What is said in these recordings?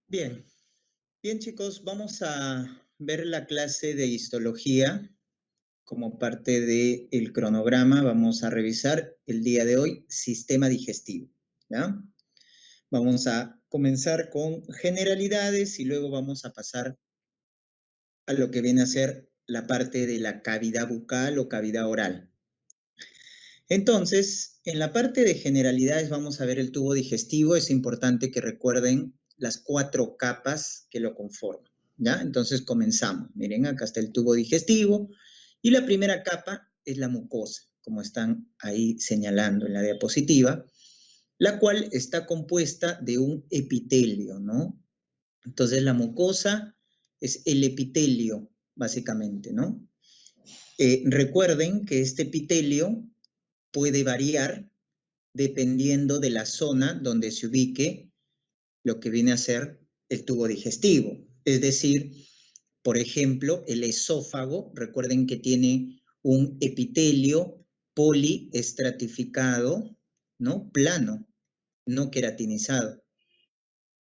Bien, bien chicos, vamos a ver la clase de histología como parte del cronograma. Vamos a revisar el día de hoy sistema digestivo, ¿ya? Vamos a comenzar con generalidades y luego vamos a pasar a lo que viene a ser la parte de la cavidad bucal o cavidad oral. Entonces, en la parte de generalidades vamos a ver el tubo digestivo. Es importante que recuerden las 4 capas que lo conforman, ¿ya? Entonces comenzamos. Miren, acá está el tubo digestivo y la primera capa es la mucosa, como están ahí señalando en la diapositiva, la cual está compuesta de un epitelio, ¿no? Entonces la mucosa es el epitelio, básicamente, ¿no? Recuerden que este epitelio puede variar dependiendo de la zona donde se ubique lo que viene a ser el tubo digestivo. Es decir, por ejemplo, el esófago, recuerden que tiene un epitelio poliestratificado, ¿no? Plano, no queratinizado.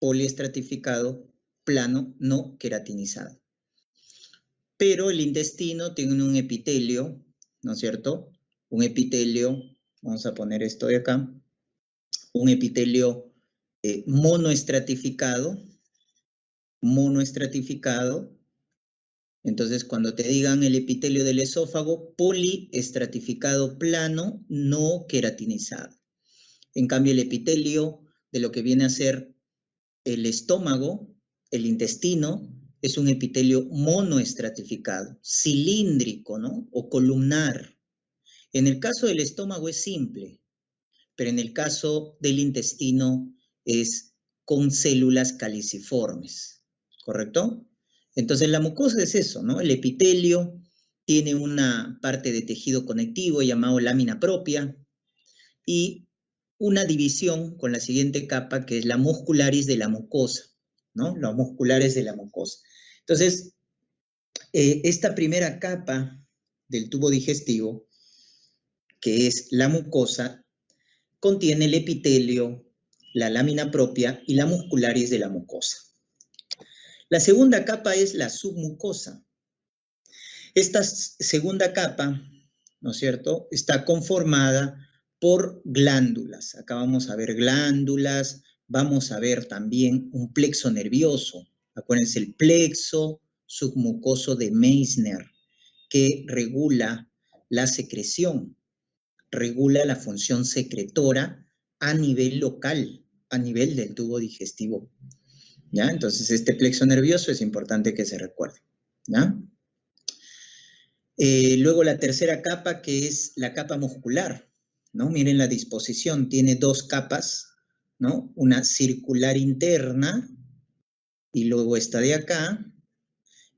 Poliestratificado, plano, no queratinizado. Pero el intestino tiene un epitelio, ¿no es cierto? Un epitelio, vamos a poner esto de acá, un epitelio monoestratificado. Entonces, cuando te digan el epitelio del esófago, poliestratificado plano, no queratinizado. En cambio, el epitelio de lo que viene a ser el estómago, el intestino, es un epitelio monoestratificado, cilíndrico, ¿no? O columnar. En el caso del estómago es simple, pero en el caso del intestino es con células caliciformes, ¿correcto? Entonces la mucosa es eso, ¿no? El epitelio tiene una parte de tejido conectivo llamado lámina propia y una división con la siguiente capa que es la muscularis de la mucosa, ¿no? Los musculares de la mucosa. Entonces, esta primera capa del tubo digestivo, que es la mucosa, contiene el epitelio, la lámina propia y la muscularis de la mucosa. La segunda capa es la submucosa. Esta segunda capa, ¿no es cierto?, está conformada por glándulas. Acá vamos a ver glándulas, vamos a ver también un plexo nervioso. Acuérdense, el plexo submucoso de Meissner, que regula la secreción, regula la función secretora a nivel local, a nivel del tubo digestivo, ¿ya? Entonces, este plexo nervioso es importante que se recuerde, ¿ya? Luego la tercera capa, que es la capa muscular, ¿no? Miren la disposición, tiene 2 capas, ¿no? Una circular interna y luego esta de acá,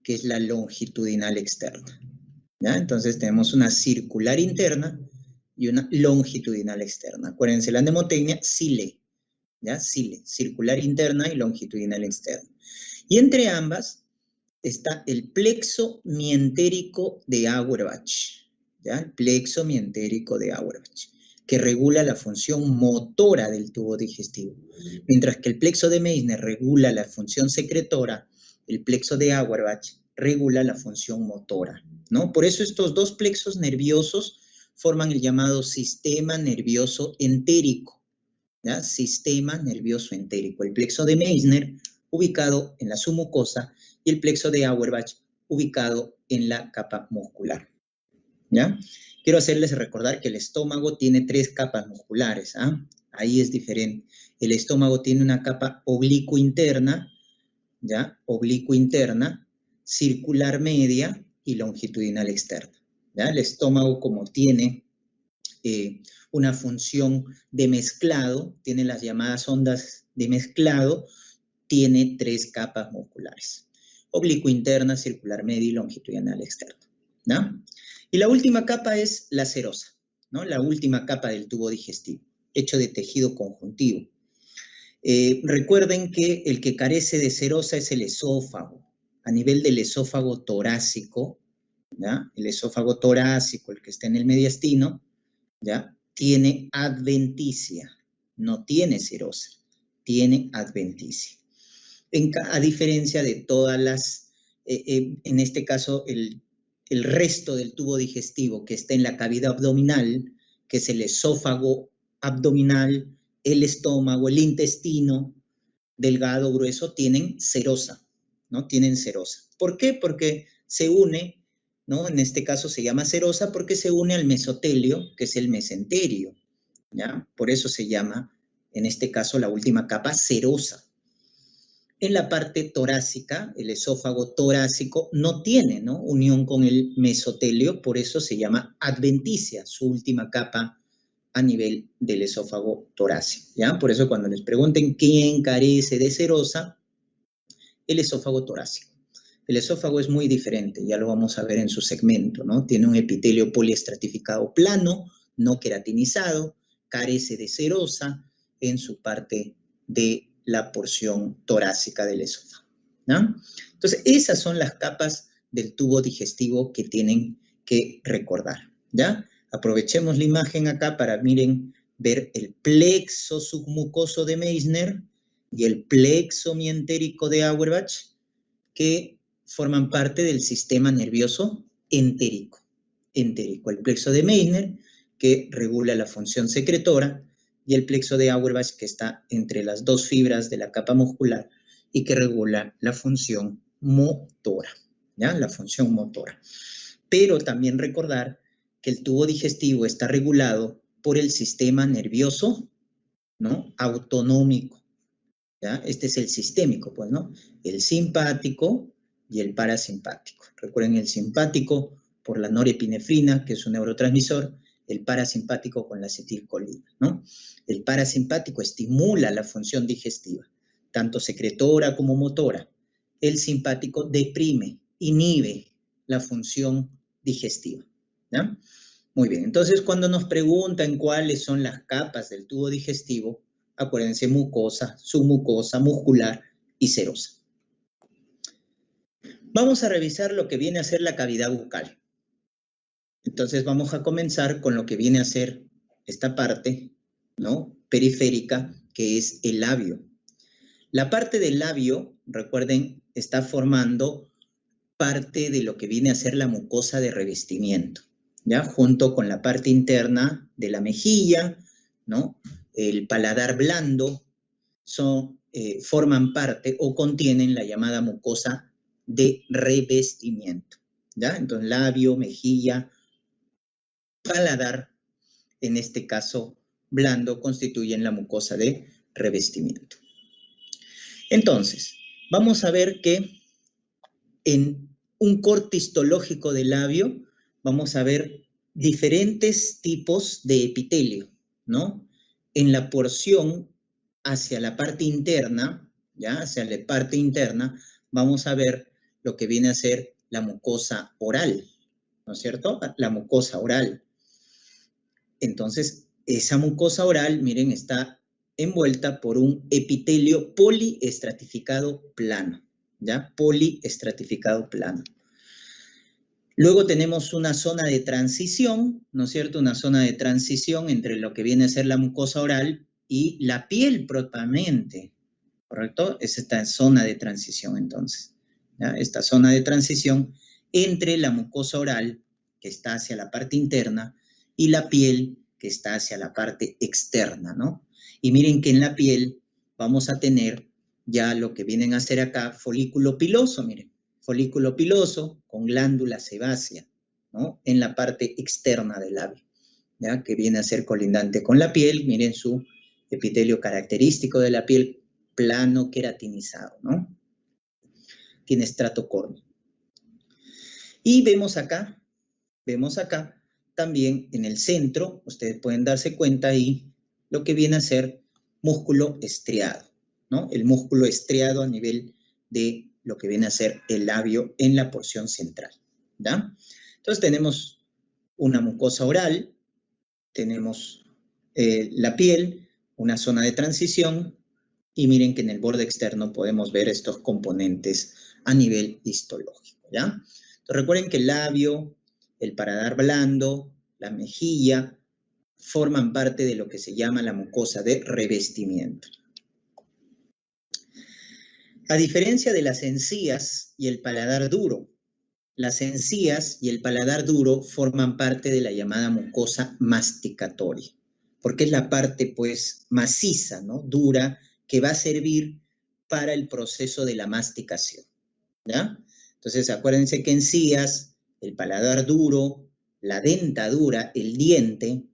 que es la longitudinal externa, ¿ya? Entonces tenemos una circular interna y una longitudinal externa. Acuérdense, la mnemotecnia, cile, ¿ya? Cile, circular interna y longitudinal externa. Y entre ambas está el plexo mientérico de Auerbach, ¿ya? El plexo mientérico de Auerbach, que regula la función motora del tubo digestivo. Mientras que el plexo de Meissner regula la función secretora, el plexo de Auerbach regula la función motora, ¿no? Por eso estos 2 plexos nerviosos forman el llamado sistema nervioso entérico, ¿ya? Sistema nervioso entérico. El plexo de Meissner, ubicado en la submucosa, y el plexo de Auerbach, ubicado en la capa muscular, ¿ya? Quiero hacerles recordar que el estómago tiene 3 capas musculares, ¿ah? Ahí es diferente. El estómago tiene una capa oblicuo interna, ¿ya? Oblicuo interna, circular media y longitudinal externa, ¿ya? El estómago, como tiene una función de mezclado, tiene las llamadas ondas de mezclado, tiene 3 capas musculares: oblicuo interna, circular media y longitudinal externa, ¿no? Y la última capa es la serosa, ¿no? La última capa del tubo digestivo, hecho de tejido conjuntivo. Recuerden que el que carece de serosa es el esófago. A nivel del esófago torácico, ¿ya? El esófago torácico, el que está en el mediastino, ¿ya? Tiene adventicia, no tiene serosa, tiene adventicia. a diferencia de todas las, en este caso, el resto del tubo digestivo que está en la cavidad abdominal, que es el esófago abdominal, el estómago, el intestino delgado, grueso, tienen serosa, ¿no? Tienen serosa. ¿Por qué? Porque se une, ¿no? En este caso se llama serosa porque se une al mesotelio, que es el mesenterio, ¿ya? Por eso se llama, en este caso, la última capa serosa. En la parte torácica, el esófago torácico no tiene, ¿no?, unión con el mesotelio, por eso se llama adventicia, su última capa a nivel del esófago torácico, ¿ya? Por eso cuando les pregunten quién carece de serosa, el esófago torácico. El esófago es muy diferente, ya lo vamos a ver en su segmento, ¿no? Tiene un epitelio poliestratificado plano, no queratinizado, carece de serosa en su parte de la porción torácica del esófago, ¿no? Entonces, esas son las capas del tubo digestivo que tienen que recordar, ¿ya? Aprovechemos la imagen acá para, miren, ver el plexo submucoso de Meissner y el plexo mientérico de Auerbach, que forman parte del sistema nervioso entérico. El plexo de Meissner, que regula la función secretora, y el plexo de Auerbach, que está entre las dos fibras de la capa muscular y que regula la función motora, ¿ya? La función motora. Pero también recordar que el tubo digestivo está regulado por el sistema nervioso, ¿no?, autonómico, ¿ya? Este es el sistémico, pues, ¿no? El simpático y el parasimpático. Recuerden, el simpático por la norepinefrina, que es un neurotransmisor, el parasimpático con la acetilcolina, ¿no? El parasimpático estimula la función digestiva, tanto secretora como motora. El simpático deprime, inhibe la función digestiva, ¿ya? Muy bien, entonces cuando nos preguntan cuáles son las capas del tubo digestivo, acuérdense, mucosa, submucosa, muscular y serosa. Vamos a revisar lo que viene a ser la cavidad bucal. Entonces vamos a comenzar con lo que viene a ser esta parte, ¿no?, periférica, que es el labio. La parte del labio, recuerden, está formando parte de lo que viene a ser la mucosa de revestimiento, ¿ya? Junto con la parte interna de la mejilla, ¿no?, el paladar blando, forman parte o contienen la llamada mucosa de revestimiento, ¿ya? Entonces, labio, mejilla, paladar, en este caso blando, constituyen la mucosa de revestimiento. Entonces, vamos a ver que en un corte histológico del labio vamos a ver diferentes tipos de epitelio, ¿no? En la porción hacia la parte interna, ¿ya? Hacia la parte interna, vamos a ver lo que viene a ser la mucosa oral, ¿no es cierto? La mucosa oral. Entonces, esa mucosa oral, miren, está envuelta por un epitelio poliestratificado plano, ¿ya? Poliestratificado plano. Luego tenemos una zona de transición, ¿no es cierto? Una zona de transición entre lo que viene a ser la mucosa oral y la piel propiamente, ¿correcto? Es esta zona de transición, entonces, ¿ya? Esta zona de transición entre la mucosa oral, que está hacia la parte interna, y la piel, que está hacia la parte externa, ¿no? Y miren que en la piel vamos a tener ya lo que vienen a ser acá folículo piloso, miren, folículo piloso con glándula sebácea, ¿no?, en la parte externa del labio, ¿ya?, que viene a ser colindante con la piel. Miren su epitelio característico de la piel, plano queratinizado, ¿no? Tiene estrato córneo. Y vemos acá también en el centro, ustedes pueden darse cuenta ahí, lo que viene a ser músculo estriado, ¿no? El músculo estriado a nivel de lo que viene a ser el labio en la porción central, ¿ya? Entonces tenemos una mucosa oral, tenemos la piel, una zona de transición, y miren que en el borde externo podemos ver estos componentes a nivel histológico, ¿ya? Entonces recuerden que el labio, el paladar blando, la mejilla, forman parte de lo que se llama la mucosa de revestimiento. A diferencia de las encías y el paladar duro, las encías y el paladar duro forman parte de la llamada mucosa masticatoria, porque es la parte, pues, maciza, ¿no? Dura, que va a servir para el proceso de la masticación, ¿ya? Entonces, acuérdense que encías, el paladar duro, la dentadura, el diente,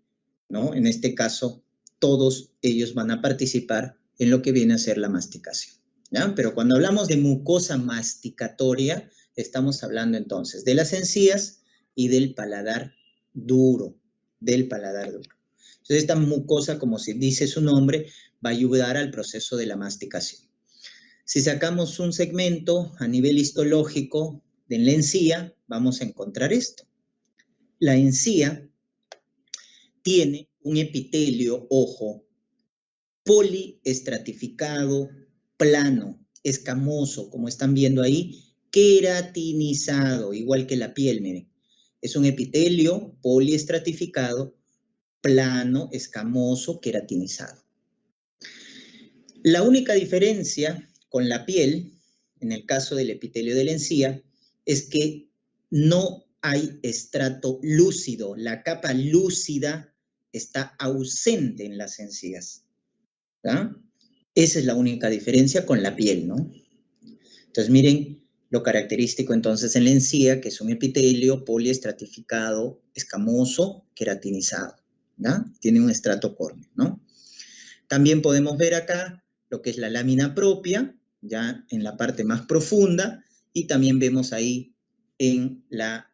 ¿no? En este caso, todos ellos van a participar en lo que viene a ser la masticación, ¿ya? Pero cuando hablamos de mucosa masticatoria, estamos hablando entonces de las encías y del paladar duro, del paladar duro. Entonces, esta mucosa, como se dice su nombre, va a ayudar al proceso de la masticación. Si sacamos un segmento a nivel histológico de la encía, vamos a encontrar esto. La encía tiene un epitelio, ojo, poliestratificado, plano, escamoso, como están viendo ahí, queratinizado, igual que la piel, miren. Es un epitelio poliestratificado, plano, escamoso, queratinizado. La única diferencia con la piel, en el caso del epitelio de la encía, es que no hay estrato lúcido. La capa lúcida está ausente en las encías, ¿tá? Esa es la única diferencia con la piel, ¿no? Entonces, miren lo característico entonces en la encía, que es un epitelio poliestratificado, escamoso, queratinizado, ¿ya? Tiene un estrato córneo, ¿no? También podemos ver acá lo que es la lámina propia, ya en la parte más profunda, y también vemos ahí en la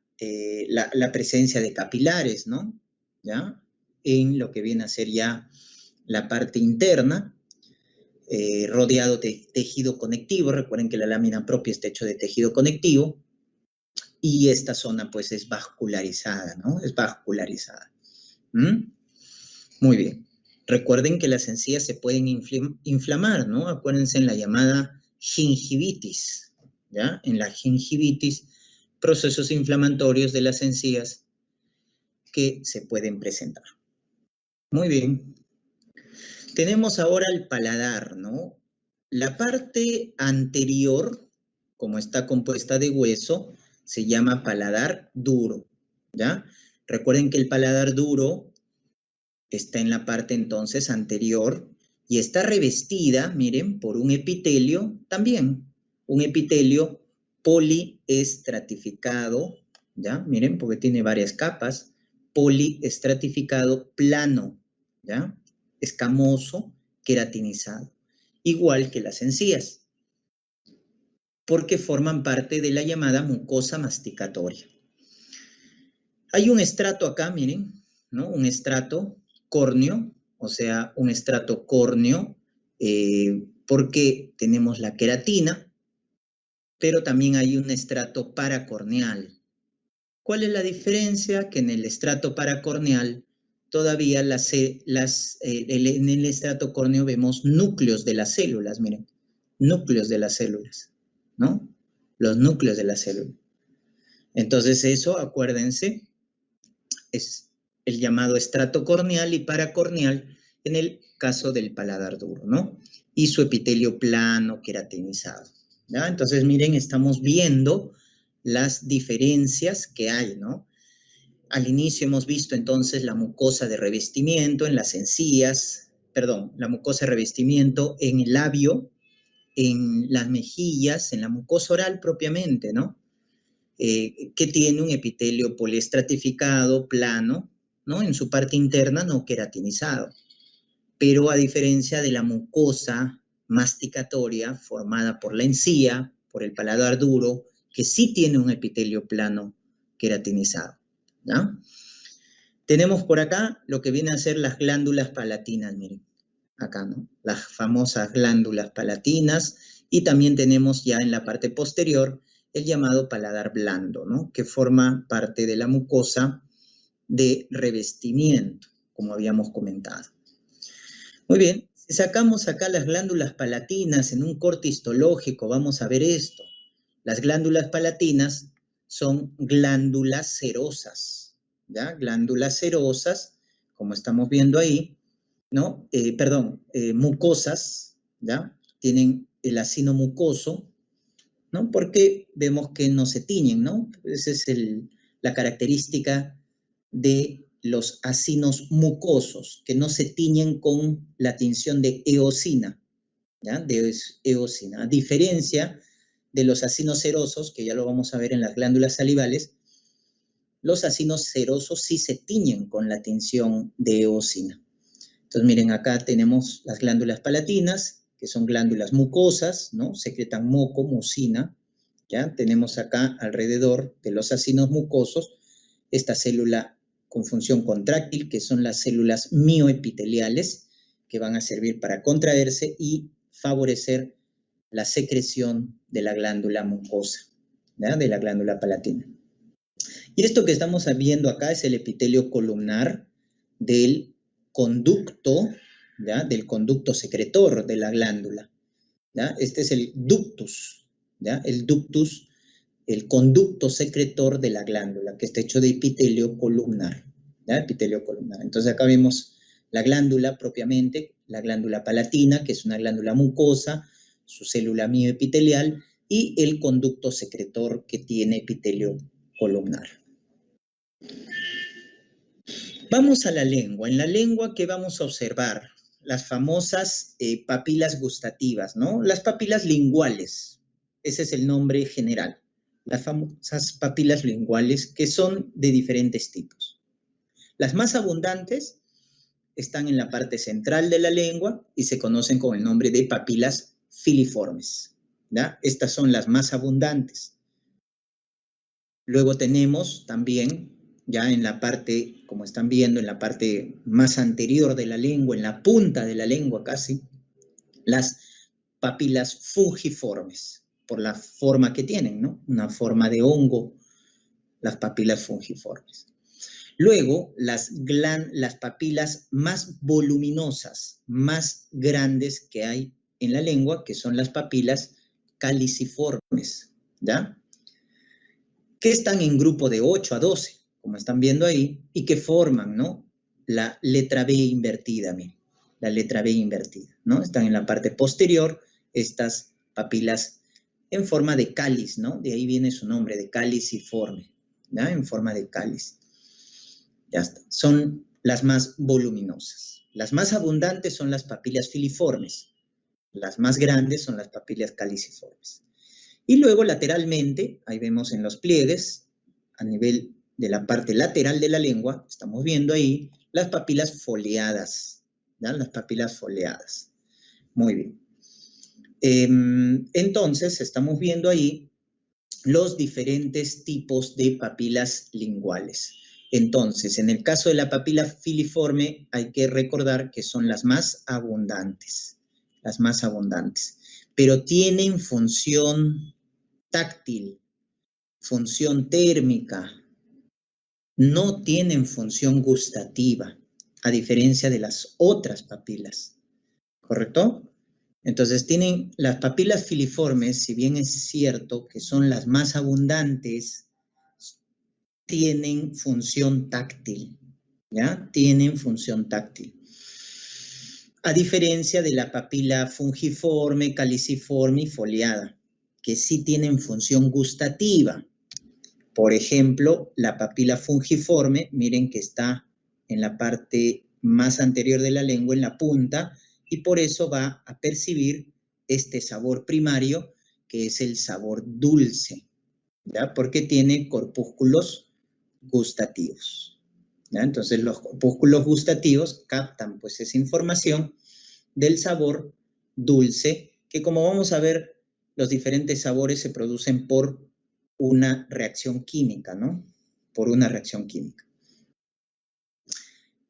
presencia de capilares, ¿no? ¿Ya? En lo que viene a ser ya la parte interna, rodeado de tejido conectivo. Recuerden que la lámina propia está hecho de tejido conectivo, y esta zona pues es vascularizada, ¿no? Es vascularizada. ¿Mm? Muy bien. Recuerden que las encías se pueden inflamar, ¿no? Acuérdense en la llamada gingivitis, ¿ya? En la gingivitis, procesos inflamatorios de las encías que se pueden presentar. Muy bien. Tenemos ahora el paladar, ¿no? La parte anterior, como está compuesta de hueso, se llama paladar duro, ¿ya? Recuerden que el paladar duro está en la parte entonces anterior y está revestida, miren, por un epitelio también, un epitelio poliestratificado, ¿ya? Miren, porque tiene varias capas, poliestratificado plano, ¿ya? Escamoso, queratinizado, igual que las encías, porque forman parte de la llamada mucosa masticatoria. Hay un estrato acá, miren, ¿no? Un estrato córneo, o sea, un estrato córneo, porque tenemos la queratina, pero también hay un estrato paracorneal. ¿Cuál es la diferencia? Que en el estrato paracorneal todavía en el estrato córneo vemos núcleos de las células, miren, núcleos de las células, ¿no? Los núcleos de las células. Entonces eso, acuérdense, es el llamado estrato corneal y paracorneal en el caso del paladar duro, ¿no? Y su epitelio plano, queratinizado, ¿ya? Entonces, miren, estamos viendo las diferencias que hay, ¿no? Al inicio hemos visto entonces la mucosa de revestimiento en las encías, perdón, la mucosa de revestimiento en el labio, en las mejillas, en la mucosa oral propiamente, ¿no? Que tiene un epitelio poliestratificado, plano, ¿no? En su parte interna no queratinizado. Pero a diferencia de la mucosa masticatoria formada por la encía, por el paladar duro, que sí tiene un epitelio plano queratinizado, ¿ya? Tenemos por acá lo que viene a ser las glándulas palatinas, miren, acá, ¿no? Las famosas glándulas palatinas, y también tenemos ya en la parte posterior el llamado paladar blando, ¿no? Que forma parte de la mucosa de revestimiento, como habíamos comentado. Muy bien, si sacamos acá las glándulas palatinas en un corte histológico, vamos a ver esto. Las glándulas palatinas son glándulas cerosas, ¿ya? Glándulas cerosas, como estamos viendo ahí, ¿no? Mucosas, ¿ya? Tienen el acino mucoso, ¿no? Porque vemos que no se tiñen, ¿no? Esa es la característica de los acinos mucosos, que no se tiñen con la tinción de eosina, ¿ya? De eosina. A diferencia de los acinos serosos, que ya lo vamos a ver en las glándulas salivales, los acinos serosos sí se tiñen con la tinción de eosina. Entonces, miren, acá tenemos las glándulas palatinas, que son glándulas mucosas, ¿no? Secretan moco, mucina, ¿ya? Tenemos acá alrededor de los acinos mucosos esta célula con función contráctil, que son las células mioepiteliales, que van a servir para contraerse y favorecer la secreción de la glándula mucosa, ¿ya? De la glándula palatina. Y esto que estamos viendo acá es el epitelio columnar del conducto, ¿ya? Del conducto secretor de la glándula, ¿ya? Este es el ductus, ¿ya? El ductus, el conducto secretor de la glándula, que está hecho de epitelio columnar, ¿ya? Epitelio columnar. Entonces acá vemos la glándula propiamente, la glándula palatina, que es una glándula mucosa, su célula mioepitelial, y el conducto secretor que tiene epitelio columnar. Vamos a la lengua. En la lengua, ¿qué vamos a observar? Las famosas papilas gustativas, ¿no? Las papilas linguales. Ese es el nombre general. Las famosas papilas linguales, que son de diferentes tipos. Las más abundantes están en la parte central de la lengua y se conocen con el nombre de papilas filiformes, ¿ya? Estas son las más abundantes. Luego tenemos también, ya en la parte, como están viendo, en la parte más anterior de la lengua, en la punta de la lengua casi, las papilas fungiformes, por la forma que tienen, ¿no? Una forma de hongo, las papilas fungiformes. Luego, las papilas más voluminosas, más grandes que hay en la lengua, que son las papilas caliciformes, ¿ya? Que están en grupo de 8 a 12, como están viendo ahí, y que forman, ¿no? La letra B invertida, miren, la letra B invertida, ¿no? Están en la parte posterior estas papilas en forma de cáliz, ¿no? De ahí viene su nombre, de caliciforme, ¿ya? En forma de cáliz. Ya está. Son las más voluminosas. Las más abundantes son las papilas filiformes. Las más grandes son las papilas caliciformes. Y luego lateralmente, ahí vemos en los pliegues, a nivel de la parte lateral de la lengua, estamos viendo ahí las papilas foliadas, ¿ya? Las papilas foliadas. Muy bien. Entonces, estamos viendo ahí los diferentes tipos de papilas linguales. Entonces, en el caso de la papila filiforme, hay que recordar que son las más abundantes, pero tienen función táctil, función térmica, no tienen función gustativa, a diferencia de las otras papilas, ¿correcto? Entonces tienen las papilas filiformes, si bien es cierto que son las más abundantes, tienen función táctil, ¿ya? Tienen función táctil. A diferencia de la papila fungiforme, caliciforme y foliada, que sí tienen función gustativa. Por ejemplo, la papila fungiforme, miren que está en la parte más anterior de la lengua, en la punta, y por eso va a percibir este sabor primario, que es el sabor dulce, ¿ya? Porque tiene corpúsculos gustativos, ¿ya? Entonces los corpúsculos gustativos captan pues esa información del sabor dulce, que como vamos a ver, los diferentes sabores se producen por una reacción química, ¿no? Por una reacción química.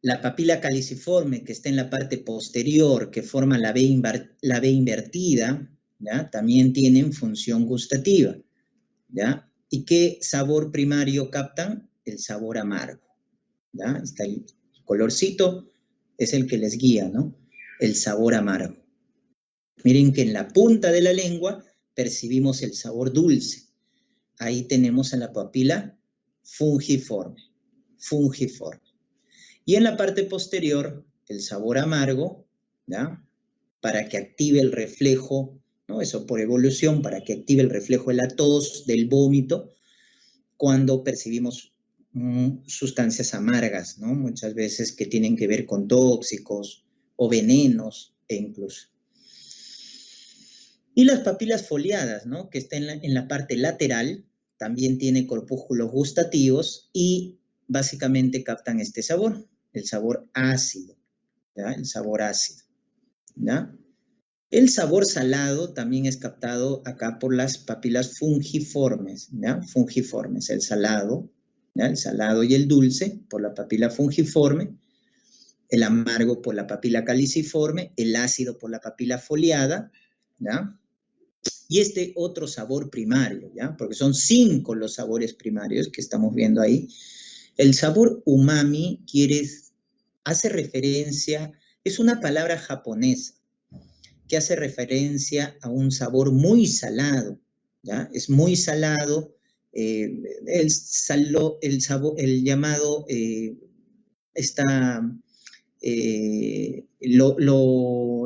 La papila caliciforme, que está en la parte posterior, que forma la B invertida, ¿ya? También tienen función gustativa, ¿ya? ¿Y qué sabor primario captan? El sabor amargo, ¿ya? Está el colorcito, es el que les guía, ¿no? El sabor amargo. Miren que en la punta de la lengua percibimos el sabor dulce. Ahí tenemos a la papila fungiforme. Y en la parte posterior, el sabor amargo, ¿ya? Para que active el reflejo ¿no? Eso por evolución, para que active el reflejo de la tos, del vómito, cuando percibimos sustancias amargas, ¿no? Muchas veces que tienen que ver con tóxicos o venenos e incluso. Y las papilas foliadas, ¿no? Que está en la parte lateral, también tiene corpúsculos gustativos y básicamente captan este sabor, el sabor ácido, ¿ya? El sabor ácido, ¿ya? El sabor salado también es captado acá por las papilas fungiformes, ¿ya? Fungiformes, el salado, ¿ya? El salado y el dulce por la papila fungiforme, el amargo por la papila caliciforme, el ácido por la papila foliada, ¿ya? Y este otro sabor primario, ¿ya? Porque son 5 los sabores primarios que estamos viendo ahí. El sabor umami hace referencia, es una palabra japonesa que hace referencia a un sabor muy salado, ¿ya? Es muy salado, el llamado,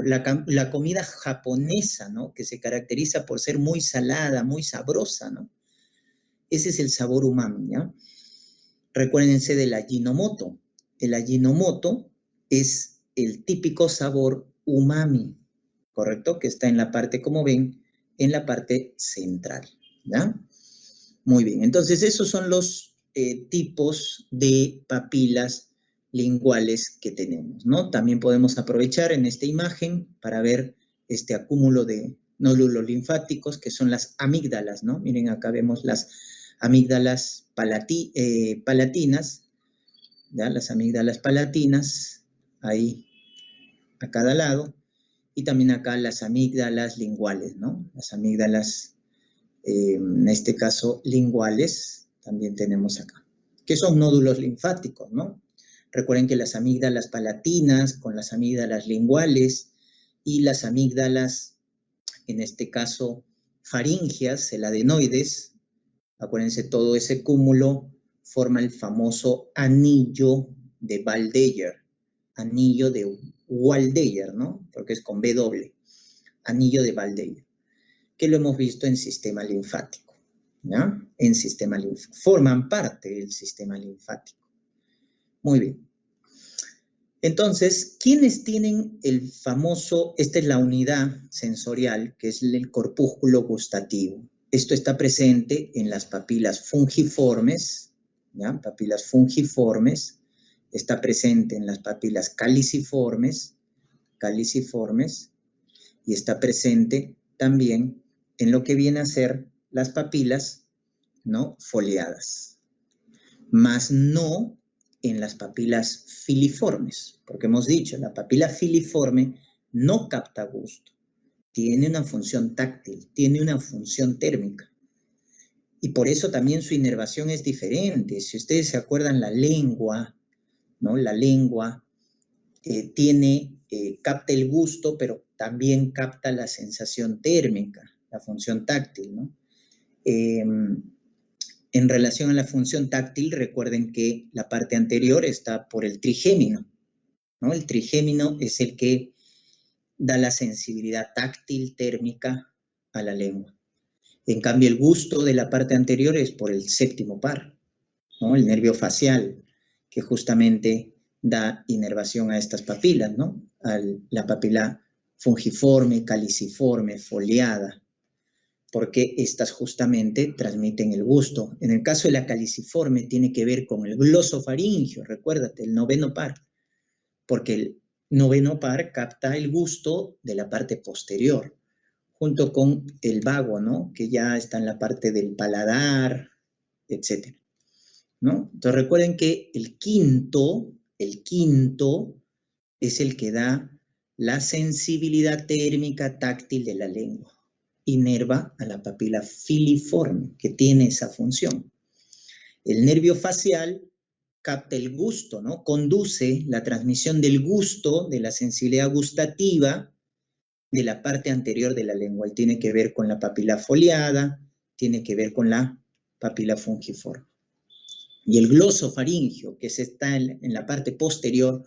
la comida japonesa, ¿no? Que se caracteriza por ser muy salada, muy sabrosa, ¿no? Ese es el sabor umami, ¿ya? Recuérdense del Ajinomoto. El Ajinomoto es el típico sabor umami, ¿correcto? Que está en la parte, como ven, en la parte central, ¿ya? Muy bien, entonces esos son los tipos de papilas linguales que tenemos, ¿no? También podemos aprovechar en esta imagen para ver este acúmulo de nódulos linfáticos que son las amígdalas, ¿no? Miren, acá vemos las amígdalas palatinas, ¿ya? Las amígdalas palatinas, ahí a cada lado, y también acá las amígdalas linguales, ¿no? Las amígdalas, en este caso, linguales, también tenemos acá, que son nódulos linfáticos, ¿no? Recuerden que las amígdalas palatinas con las amígdalas linguales y las amígdalas, en este caso, faringias, el adenoides, acuérdense, todo ese cúmulo forma el famoso anillo de Waldeyer, anillo de Waldeyer, ¿no? Porque es con B doble, anillo de Waldeyer, que lo hemos visto en sistema linfático, ¿ya? En sistema linfático, forman parte del sistema linfático. Muy bien. Entonces, ¿quiénes tienen el famoso, esta es la unidad sensorial, que es el corpúsculo gustativo? Esto está presente en las papilas fungiformes, ¿ya? Papilas fungiformes, está presente en las papilas caliciformes, y está presente también en lo que viene a ser las papilas, ¿no? Foliadas, más no en las papilas filiformes, porque hemos dicho, la papila filiforme no capta gusto, tiene una función táctil, tiene una función térmica. Y por eso también su inervación es diferente. Si ustedes se acuerdan, la lengua, ¿no? La lengua capta el gusto, pero también capta la sensación térmica, la función táctil, ¿no? En relación a la función táctil, recuerden que la parte anterior está por el trigémino, ¿no? El trigémino es el que da la sensibilidad táctil térmica a la lengua. En cambio, el gusto de la parte anterior es por el séptimo par, ¿no? El nervio facial, que justamente da inervación a estas papilas, ¿no? A la papila fungiforme, caliciforme, foliada, porque estas justamente transmiten el gusto. En el caso de la caliciforme tiene que ver con el glosofaringio, recuérdate, el noveno par, porque el noveno par capta el gusto de la parte posterior, junto con el vago, ¿no? Que ya está en la parte del paladar, etc., ¿no? Entonces recuerden que el quinto es el que da la sensibilidad térmica táctil de la lengua. Inerva a la papila filiforme, que tiene esa función. El nervio facial capta el gusto, ¿no? Conduce la transmisión del gusto, de la sensibilidad gustativa, de la parte anterior de la lengua, y tiene que ver con la papila foliada, tiene que ver con la papila fungiforme. Y el glosofaringio, que está en la parte posterior,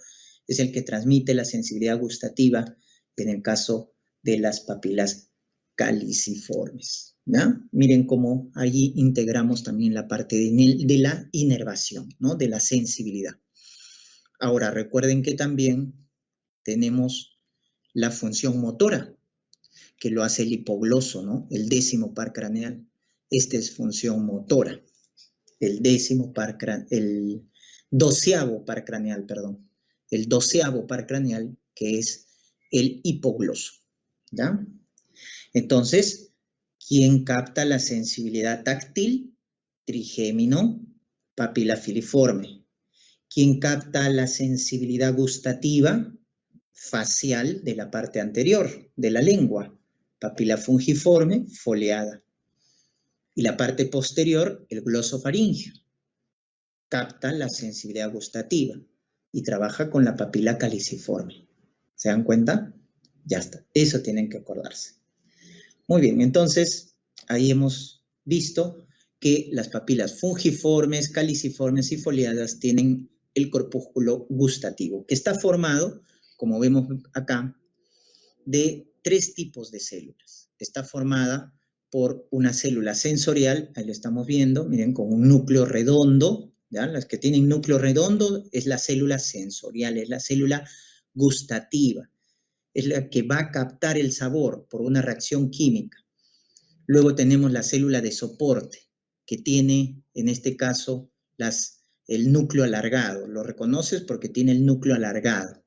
es el que transmite la sensibilidad gustativa en el caso de las papilas caliciformes, ¿ya? Miren cómo allí integramos también la parte de la inervación, ¿no? De la sensibilidad. Ahora, recuerden que también tenemos la función motora, que lo hace el hipogloso, ¿no? El 10º par craneal. Esta es función motora. El 12º par craneal, perdón. El 12º par craneal, que es el hipogloso, ¿ya? Entonces, ¿quién capta la sensibilidad táctil? Trigémino, papila filiforme. ¿Quién capta la sensibilidad gustativa? Facial de la parte anterior de la lengua, papila fungiforme, foliada. Y la parte posterior, el glosofaringeo, capta la sensibilidad gustativa y trabaja con la papila caliciforme. ¿Se dan cuenta? Ya está. Eso tienen que acordarse. Muy bien, entonces ahí hemos visto que las papilas fungiformes, caliciformes y foliadas tienen el corpúsculo gustativo, que está formado, como vemos acá, de 3 tipos de células. Está formada por una célula sensorial, ahí lo estamos viendo, miren, con un núcleo redondo, ¿ya? Las que tienen núcleo redondo es la célula sensorial, es la célula gustativa, es la que va a captar el sabor por una reacción química. Luego tenemos la célula de soporte, que tiene, en este caso, el núcleo alargado. Lo reconoces porque tiene el núcleo alargado.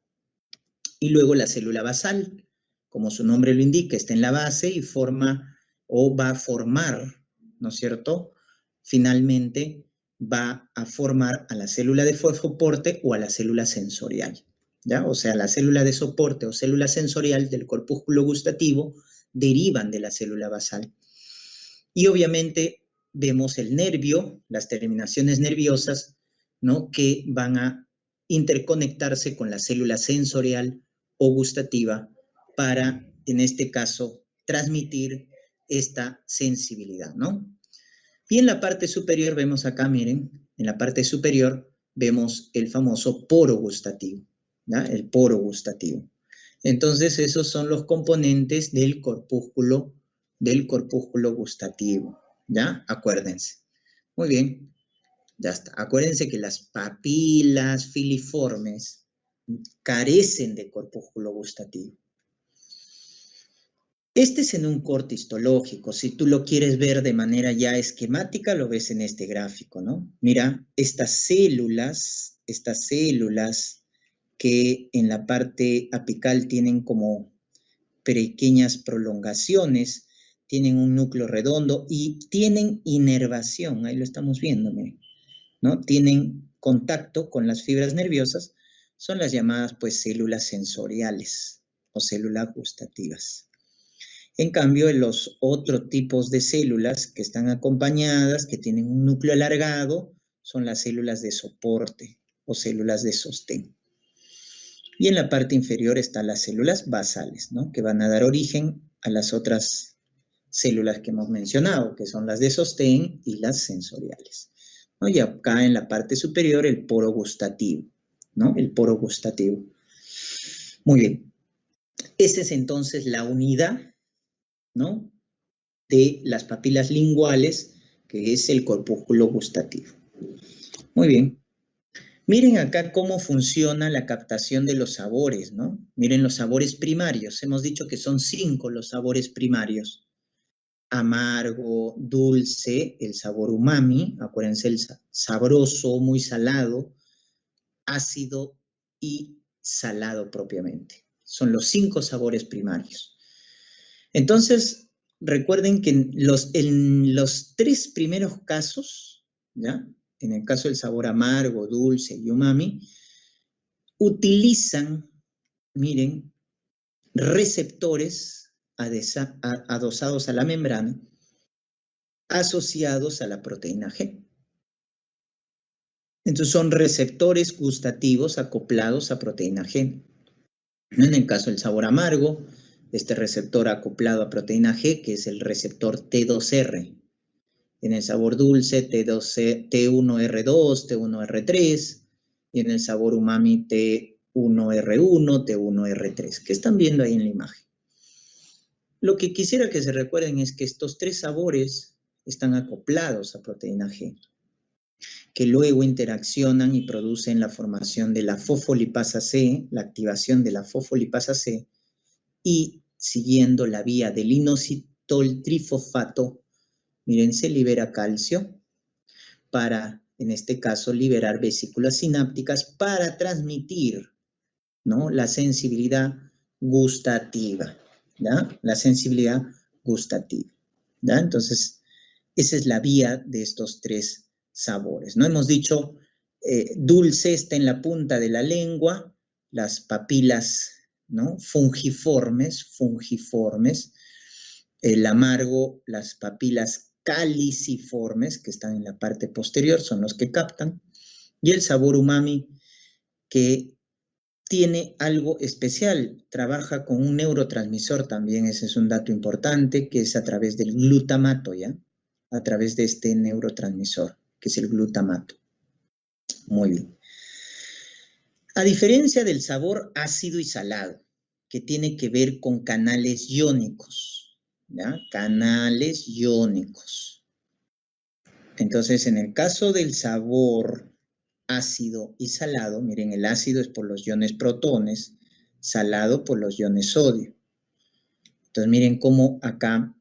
Y luego la célula basal, como su nombre lo indica, está en la base y forma o va a formar, ¿no es cierto? Finalmente va a formar a la célula de soporte o a la célula sensorial, ¿ya? O sea, la célula de soporte o célula sensorial del corpúsculo gustativo derivan de la célula basal. Y obviamente vemos el nervio, las terminaciones nerviosas, ¿no? Que van a interconectarse con la célula sensorial o gustativa para, en este caso, transmitir esta sensibilidad, ¿no? Y en la parte superior vemos acá, miren, en la parte superior vemos el famoso poro gustativo, ¿ya? El poro gustativo. Entonces, esos son los componentes del corpúsculo gustativo, ¿ya? Acuérdense. Muy bien, ya está. Acuérdense que las papilas filiformes carecen de corpúsculo gustativo. Este es en un corte histológico. Si tú lo quieres ver de manera ya esquemática, lo ves en este gráfico, ¿no? Mira, estas células que en la parte apical tienen como pequeñas prolongaciones, tienen un núcleo redondo y tienen inervación, ahí lo estamos viendo, miren, ¿no? Tienen contacto con las fibras nerviosas, son las llamadas pues células sensoriales o células gustativas. En cambio, los otros tipos de células que están acompañadas, que tienen un núcleo alargado, son las células de soporte o células de sostén. Y en la parte inferior están las células basales, ¿no? Que van a dar origen a las otras células que hemos mencionado, que son las de sostén y las sensoriales, ¿no? Y acá en la parte superior el poro gustativo, ¿no? El poro gustativo. Muy bien. Esta es entonces la unidad, ¿no? De las papilas linguales, que es el corpúsculo gustativo. Muy bien. Miren acá cómo funciona la captación de los sabores, ¿no? Miren los sabores primarios. Hemos dicho que son 5 los sabores primarios. Amargo, dulce, el sabor umami, acuérdense, el sabroso, muy salado, ácido y salado propiamente. Son los 5 sabores primarios. Entonces, recuerden que en los 3 primeros casos, ¿ya? En el caso del sabor amargo, dulce y umami, utilizan, miren, receptores adosados a la membrana asociados a la proteína G. Entonces son receptores gustativos acoplados a proteína G. En el caso del sabor amargo, este receptor acoplado a proteína G, que es el receptor T2R. En el sabor dulce, T1R2, T1R3, y en el sabor umami, T1R1, T1R3, que están viendo ahí en la imagen. lo que quisiera que se recuerden es que estos tres sabores están acoplados a proteína G, que luego interaccionan y producen la formación de la fosfolipasa C, la activación de la fosfolipasa C, y siguiendo la vía del inositol trifosfato, miren, se libera calcio para, en este caso, liberar vesículas sinápticas para transmitir, ¿no?, la sensibilidad gustativa, ¿ya? La sensibilidad gustativa, ¿ya? Entonces, esa es la vía de estos tres sabores, ¿no? Hemos dicho, dulce está en la punta de la lengua, las papilas, ¿no?, fungiformes, el amargo, las papilas caliciformes, que están en la parte posterior, son los que captan, y el sabor umami, que tiene algo especial, trabaja con un neurotransmisor también, ese es un dato importante, que es a través del glutamato, ¿ya? A través de este neurotransmisor, que es el glutamato. Muy bien. A diferencia del sabor ácido y salado, que tiene que ver con canales iónicos, ¿ya? Canales iónicos. Entonces, en el caso del sabor ácido y salado, miren, el ácido es por los iones protones, salado por los iones sodio. Entonces, miren cómo acá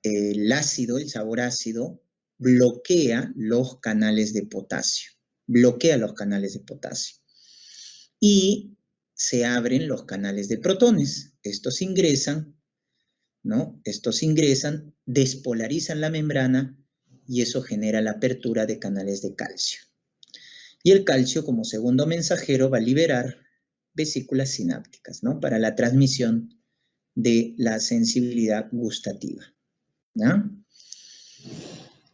el ácido, el sabor ácido, bloquea los canales de potasio. Bloquea los canales de potasio. Y se abren los canales de protones. Estos ingresan, ¿no? Estos ingresan, despolarizan la membrana y eso genera la apertura de canales de calcio. Y el calcio, como segundo mensajero, va a liberar vesículas sinápticas, ¿no?, para la transmisión de la sensibilidad gustativa, ¿ya?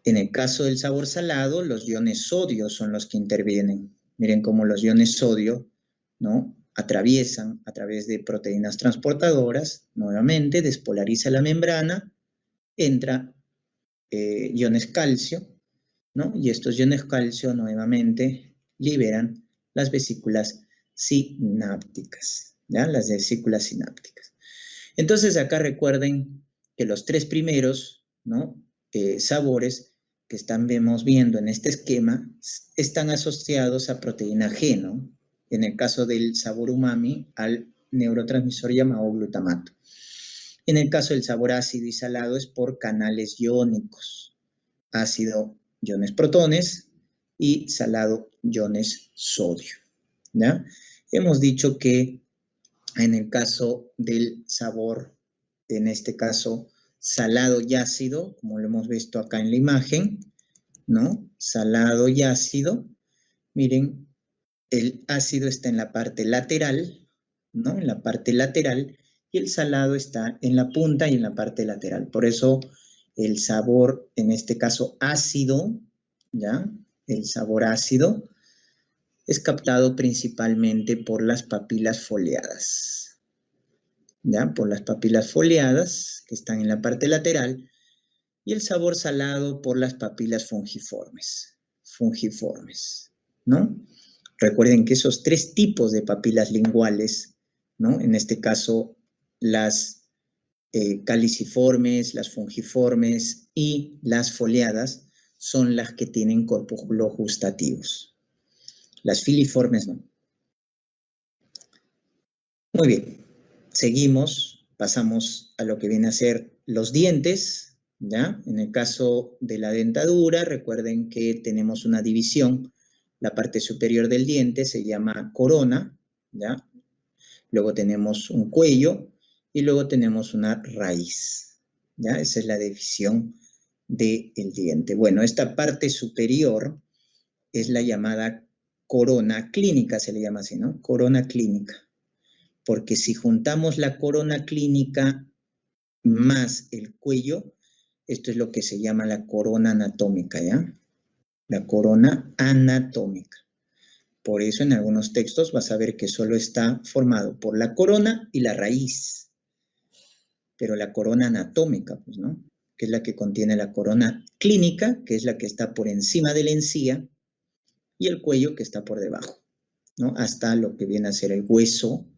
En el caso del sabor salado, los iones sodio son los que intervienen. Miren cómo los iones sodio, ¿no?, atraviesan a través de proteínas transportadoras, nuevamente despolariza la membrana, entra iones calcio, ¿no?, y estos iones calcio nuevamente liberan las vesículas sinápticas, ¿ya? Las vesículas sinápticas. Entonces acá recuerden que los tres primeros, ¿no?, sabores que vemos viendo en este esquema están asociados a proteína G, ¿no? En el caso del sabor umami, al neurotransmisor llamado glutamato. En el caso del sabor ácido y salado es por canales iónicos. Ácido, iones protones, y salado, iones sodio, ¿ya? Hemos dicho que en el caso del sabor, en este caso salado y ácido, como lo hemos visto acá en la imagen, ¿no? Salado y ácido, miren, el ácido está en la parte lateral, ¿no? En la parte lateral, y el salado está en la punta y en la parte lateral. Por eso el sabor, en este caso ácido, ¿ya? El sabor ácido es captado principalmente por las papilas foliadas, ¿ya? Por las papilas foliadas que están en la parte lateral, y el sabor salado por las papilas fungiformes, ¿no? Recuerden que esos tres tipos de papilas linguales, ¿no?, en este caso las caliciformes, las fungiformes y las foliadas, son las que tienen corpúsculos gustativos. Las filiformes no. Muy bien, seguimos, pasamos a lo que viene a ser los dientes, ¿ya? En el caso de la dentadura, recuerden que tenemos una división. La parte superior del diente se llama corona, ¿ya? Luego tenemos un cuello y luego tenemos una raíz, ¿ya? Esa es la división del diente. Bueno, esta parte superior es la llamada corona clínica, se le llama así, ¿no? Corona clínica. Porque si juntamos la corona clínica más el cuello, esto es lo que se llama la corona anatómica, ¿ya? La corona anatómica. Por eso en algunos textos vas a ver que solo está formado por la corona y la raíz. Pero la corona anatómica, pues, ¿no?, que es la que contiene la corona clínica, que es la que está por encima de la encía, y el cuello, que está por debajo, ¿no?, hasta lo que viene a ser el hueso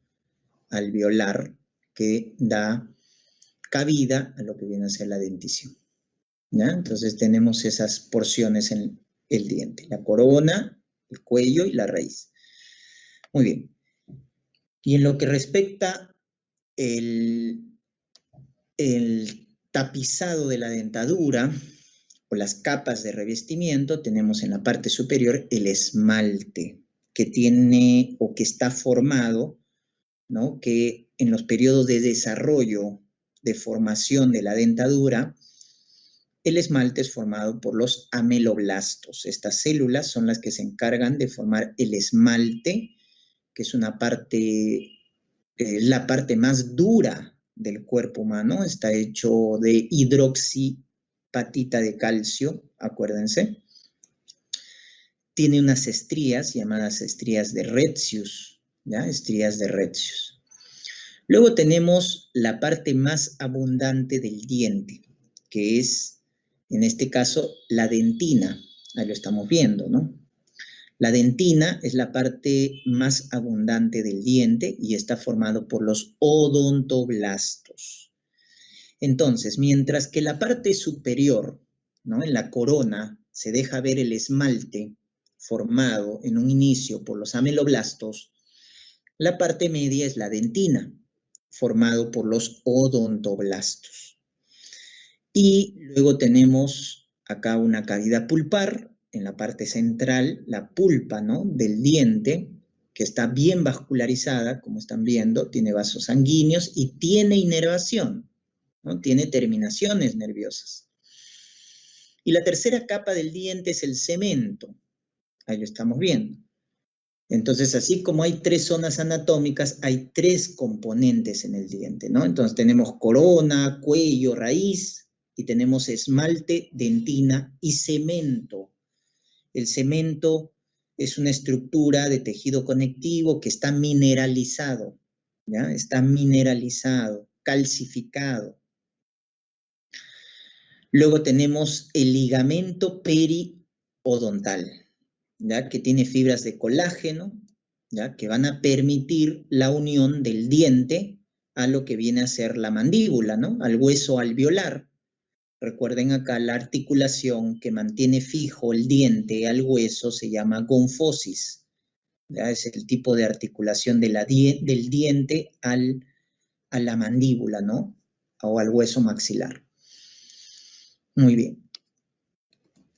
alveolar, que da cabida a lo que viene a ser la dentición. ¿Ya? Entonces tenemos esas porciones en el diente, la corona, el cuello y la raíz. Muy bien. Y en lo que respecta el tapizado de la dentadura o las capas de revestimiento, tenemos en la parte superior el esmalte que tiene o que está formado, ¿no? Que en los periodos de desarrollo, de formación de la dentadura, el esmalte es formado por los ameloblastos. Estas células son las que se encargan de formar el esmalte, que es una parte, la parte más dura del cuerpo humano. Está hecho de hidroxipatita de calcio, acuérdense. Tiene unas estrías llamadas estrías de Retzius, ¿ya? Estrías de Retzius. Luego tenemos la parte más abundante del diente, que es, en este caso, la dentina. Ahí lo estamos viendo, ¿no? La dentina es la parte más abundante del diente y está formado por los odontoblastos. Entonces, mientras que la parte superior, ¿no? En la corona, se deja ver el esmalte formado en un inicio por los ameloblastos, la parte media es la dentina, formado por los odontoblastos. Y luego tenemos acá una cavidad pulpar, en la parte central, la pulpa, ¿no? Del diente, que está bien vascularizada, como están viendo, tiene vasos sanguíneos y tiene inervación, ¿no? Tiene terminaciones nerviosas. Y la tercera capa del diente es el cemento, ahí lo estamos viendo. Entonces, así como hay tres zonas anatómicas, hay tres componentes en el diente, ¿no? Entonces tenemos corona, cuello, raíz, y tenemos esmalte, dentina y cemento. El cemento es una estructura de tejido conectivo que está mineralizado, ¿ya? Está mineralizado, calcificado. Luego tenemos el ligamento periodontal, ¿ya? Que tiene fibras de colágeno, ¿ya? Que van a permitir la unión del diente a lo que viene a ser la mandíbula, ¿no? Al hueso alveolar. Recuerden acá la articulación que mantiene fijo el diente al hueso se llama gonfosis. ¿Ya? Es el tipo de articulación de del diente a la mandíbula, ¿no? O al hueso maxilar. Muy bien.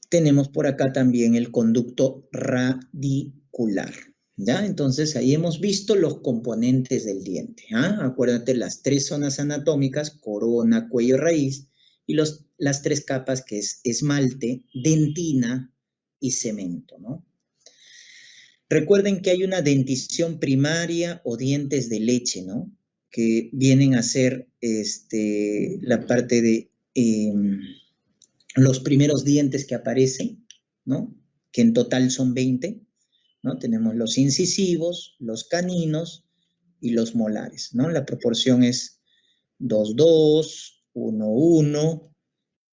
Tenemos por acá también el conducto radicular, ¿ya? Entonces ahí hemos visto los componentes del diente, ¿ah? Acuérdate las tres zonas anatómicas, corona, cuello, raíz, y las tres capas que es esmalte, dentina y cemento, ¿no? Recuerden que hay una dentición primaria o dientes de leche, ¿no? Que vienen a ser la parte de los primeros dientes que aparecen, ¿no? Que en total son 20, ¿no? Tenemos los incisivos, los caninos y los molares, ¿no? La proporción es 2-2, 1-1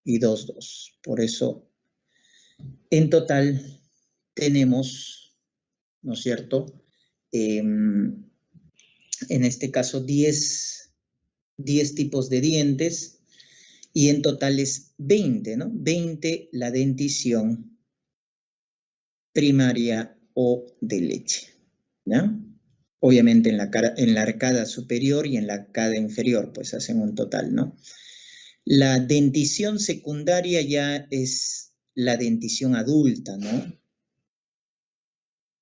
y 2-2. Por eso, en total tenemos, ¿no es cierto? En este caso, 10 tipos de dientes y en total es 20, ¿no? 20 la dentición primaria o de leche, ¿ya? Obviamente en la arcada superior y en la arcada inferior, pues hacen un total, ¿no? La dentición secundaria ya es la dentición adulta, ¿no?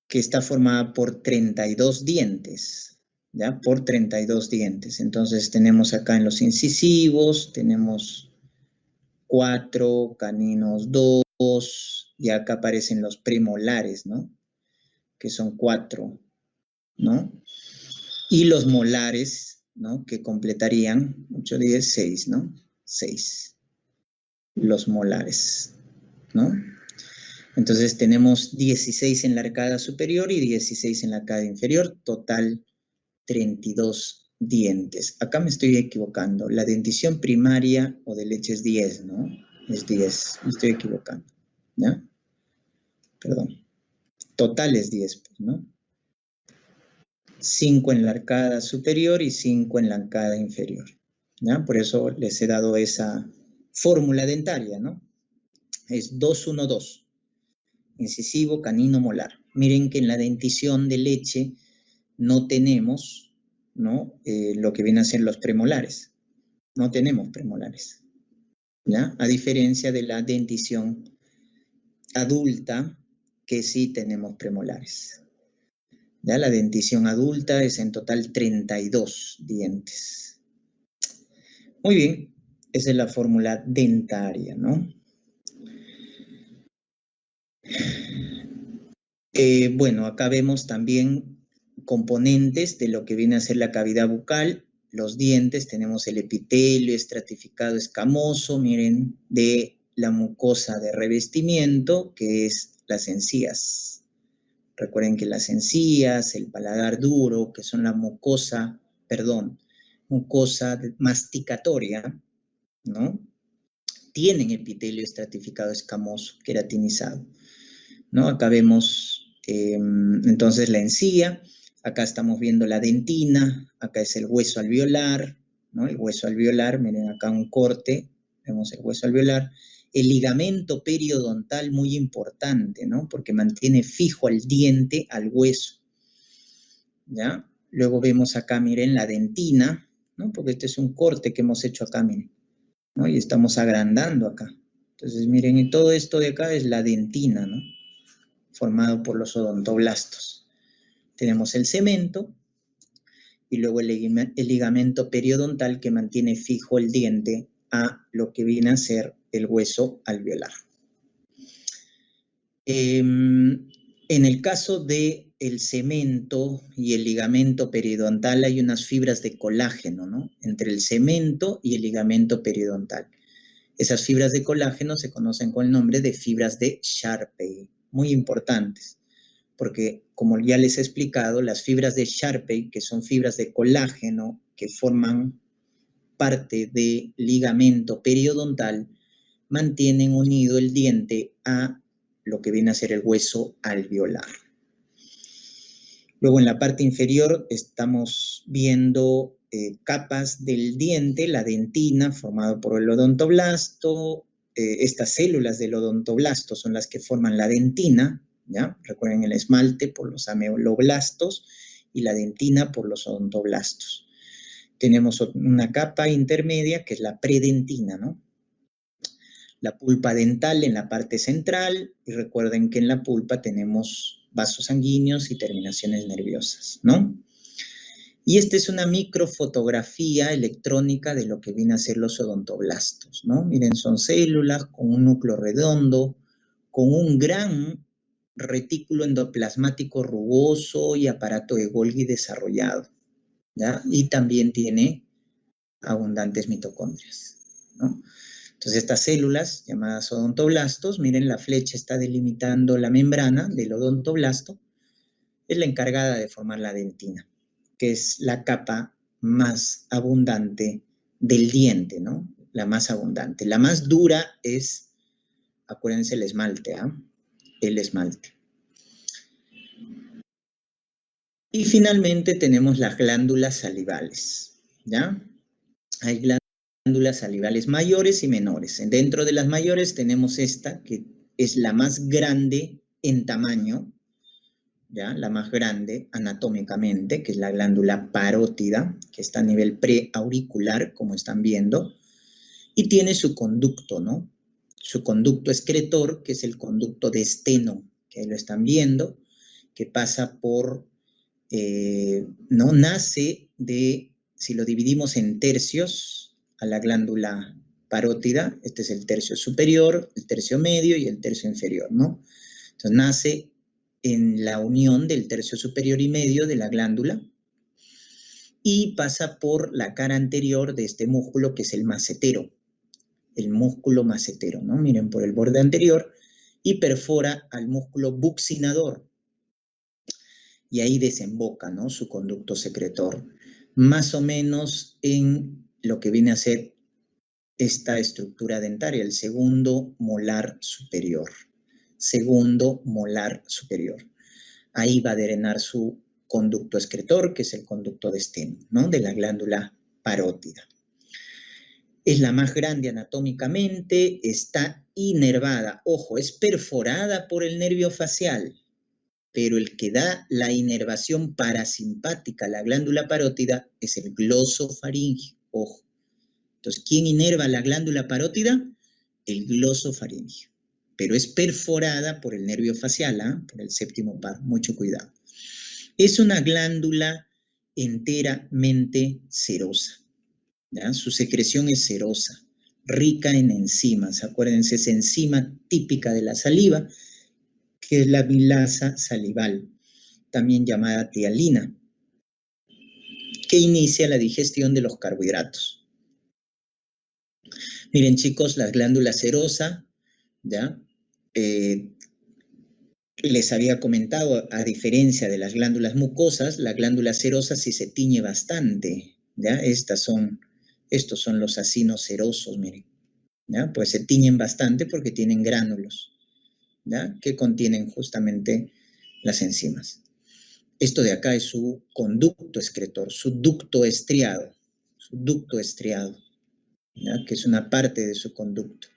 Que está formada por 32 dientes, ¿ya? Por 32 dientes. Entonces tenemos acá en los incisivos, tenemos 4, caninos 2, y acá aparecen los premolares, ¿no? Que son 4, ¿no? Y los molares, ¿no? Que completarían 8, 10, 6, ¿no? 6. Los molares, ¿no? Entonces tenemos 16 en la arcada superior y 16 en la arcada inferior, total 32 dientes. Acá me estoy equivocando. La dentición primaria o de leche es 10, ¿no? Es 10, me estoy equivocando, ¿ya? Perdón. Total es 10, pues, ¿no? 5 en la arcada superior y 5 en la arcada inferior, ¿ya? Por eso les he dado esa fórmula dentaria, ¿no? Es 2-1-2, incisivo, canino, molar. Miren que en la dentición de leche no tenemos, ¿no? Lo que vienen a ser los premolares. No tenemos premolares, ¿ya? A diferencia de la dentición adulta, que sí tenemos premolares. ¿Ya? La dentición adulta es en total 32 dientes. Muy bien, esa es la fórmula dentaria, ¿no? Bueno, acá vemos también componentes de lo que viene a ser la cavidad bucal. Los dientes, tenemos el epitelio estratificado escamoso, miren, de la mucosa de revestimiento, que es las encías. Recuerden que las encías, el paladar duro, que son la mucosa masticatoria, ¿no? Tienen epitelio estratificado escamoso, queratinizado, ¿no? Acá vemos entonces la encía, acá estamos viendo la dentina, acá es el hueso alveolar, ¿no? El hueso alveolar, miren acá un corte, vemos el hueso alveolar, el ligamento periodontal muy importante, ¿no? Porque mantiene fijo al diente, al hueso, ¿ya? Luego vemos acá, miren, la dentina, ¿no? Porque este es un corte que hemos hecho acá, miren, ¿no? Y estamos agrandando acá. Entonces, miren, y todo esto de acá es la dentina, ¿no? Formado por los odontoblastos. Tenemos el cemento y luego el ligamento periodontal que mantiene fijo el diente a lo que viene a ser el hueso alveolar. En el caso del cemento y el ligamento periodontal hay unas fibras de colágeno, ¿no? Entre el cemento y el ligamento periodontal. Esas fibras de colágeno se conocen con el nombre de fibras de Sharpey, muy importantes, porque como ya les he explicado, las fibras de Sharpey, que son fibras de colágeno que forman parte del ligamento periodontal, mantienen unido el diente a lo que viene a ser el hueso alveolar. Luego en la parte inferior estamos viendo capas del diente, la dentina formada por el odontoblasto. Estas células del odontoblasto son las que forman la dentina, ¿ya? Recuerden el esmalte por los ameuloblastos y la dentina por los odontoblastos. Tenemos una capa intermedia que es la predentina, ¿no? La pulpa dental en la parte central, y recuerden que en la pulpa tenemos vasos sanguíneos y terminaciones nerviosas, ¿no? Y esta es una microfotografía electrónica de lo que viene a ser los odontoblastos, ¿no? Miren, son células con un núcleo redondo, con un gran retículo endoplasmático rugoso y aparato de Golgi desarrollado, ¿ya? Y también tiene abundantes mitocondrias, ¿no? Entonces estas células llamadas odontoblastos, miren la flecha está delimitando la membrana del odontoblasto, es la encargada de formar la dentina, que es la capa más abundante del diente, ¿no? La más abundante. La más dura es, acuérdense, el esmalte, ¿ah? El esmalte. Y finalmente tenemos las glándulas salivales, ¿ya? Hay glándulas salivales mayores y menores. Dentro de las mayores tenemos esta, que es la más grande en tamaño, ¿ya? La más grande anatómicamente, que es la glándula parótida, que está a nivel preauricular, como están viendo, y tiene su conducto, ¿no? Su conducto excretor, que es el conducto de esteno, que ahí lo están viendo, que pasa por, ¿no? Nace de, si lo dividimos en tercios, a la glándula parótida, este es el tercio superior, el tercio medio y el tercio inferior, ¿no? Entonces nace en la unión del tercio superior y medio de la glándula y pasa por la cara anterior de este músculo que es el macetero, el músculo macetero, ¿no? Miren, por el borde anterior y perfora al músculo buccinador y ahí desemboca, ¿no? Su conducto secretor, más o menos en lo que viene a ser esta estructura dentaria, el segundo molar superior. Segundo molar superior. Ahí va a drenar su conducto excretor, que es el conducto de esteno, ¿no? De la glándula parótida. Es la más grande anatómicamente, está inervada. Ojo, es perforada por el nervio facial, pero el que da la inervación parasimpática a la glándula parótida es el glosofaringio. Ojo. Entonces, ¿quién inerva la glándula parótida? El glosofaringio. Pero es perforada por el nervio facial, por el séptimo par. Mucho cuidado. Es una glándula enteramente serosa. ¿Ya? Su secreción es serosa, rica en enzimas. Acuérdense, es enzima típica de la saliva, que es la milasa salival, también llamada tialina, que inicia la digestión de los carbohidratos. Miren, chicos, la glándula serosa, ¿ya? Les había comentado, a diferencia de las glándulas mucosas, la glándula serosa sí se tiñe bastante, ¿ya? Estos son los acinos serosos, miren, ¿ya? Pues se tiñen bastante porque tienen gránulos, ¿ya? Que contienen justamente las enzimas. Esto de acá es su conducto excretor, su ducto estriado, ¿ya? Que es una parte de su conducto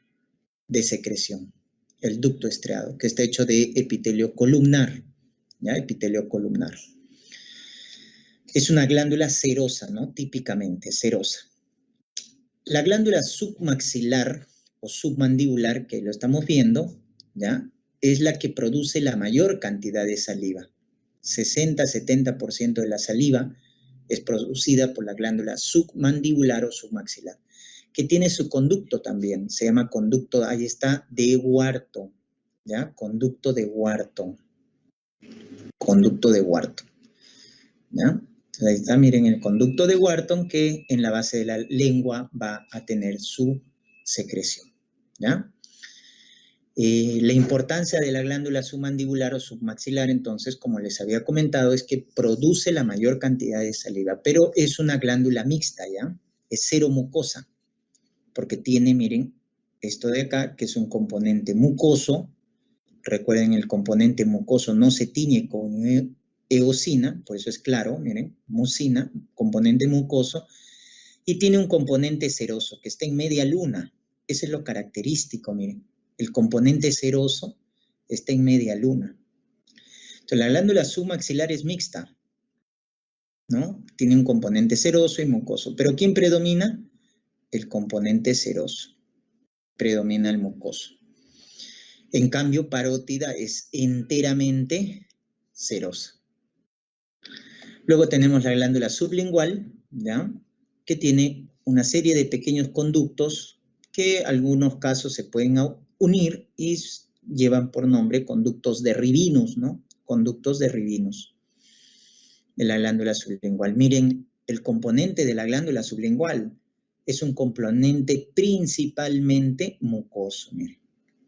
de secreción, el ducto estriado, que está hecho de epitelio columnar, ¿ya? Epitelio columnar. Es una glándula serosa, ¿no? Típicamente serosa. La glándula submaxilar o submandibular, que lo estamos viendo, ¿ya? Es la que produce la mayor cantidad de saliva. 60-70% de la saliva es producida por la glándula submandibular o submaxilar, que tiene su conducto también, se llama conducto, ahí está, de Wharton, ¿ya? Conducto de Wharton. Conducto de Wharton, ¿ya? Entonces ahí está, miren, el conducto de Wharton, que en la base de la lengua va a tener su secreción, ¿ya? La importancia de la glándula submandibular o submaxilar, entonces, como les había comentado, es que produce la mayor cantidad de saliva, pero es una glándula mixta, ¿ya? Es cero mucosa, porque tiene, miren, esto de acá, que es un componente mucoso. Recuerden, el componente mucoso no se tiñe con eosina, por eso es claro, miren, mucina, componente mucoso, y tiene un componente seroso que está en media luna. Eso es lo característico, miren. El componente seroso está en media luna. Entonces, la glándula submaxilar es mixta, ¿no? Tiene un componente seroso y mucoso. ¿Pero quién predomina? El componente seroso. Predomina el mucoso. En cambio, parótida es enteramente serosa. Luego tenemos la glándula sublingual, ¿ya? Que tiene una serie de pequeños conductos que en algunos casos se pueden unir y llevan por nombre conductos de Rivinus, ¿no? Conductos de Rivinus de la glándula sublingual. Miren, el componente de la glándula sublingual es un componente principalmente mucoso, miren.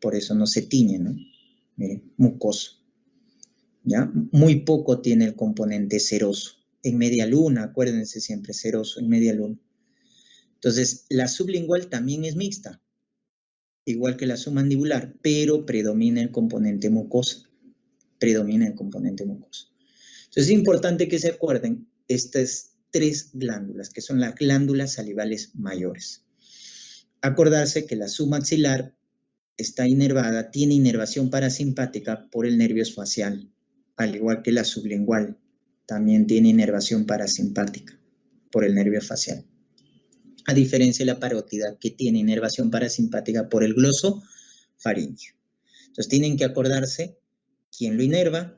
Por eso no se tiñe, ¿no? Miren, mucoso, ¿ya? Muy poco tiene el componente seroso. En media luna, acuérdense siempre, seroso, en media luna. Entonces, la sublingual también es mixta, igual que la submandibular, pero predomina el componente mucoso. Predomina el componente mucoso. Entonces, es importante que se acuerden estas tres glándulas, que son las glándulas salivales mayores. Acordarse que la submaxilar está inervada, tiene inervación parasimpática por el nervio facial, al igual que la sublingual, también tiene inervación parasimpática por el nervio facial. A diferencia de la parótida, que tiene inervación parasimpática por el glosofaringio. Entonces tienen que acordarse quién lo inerva,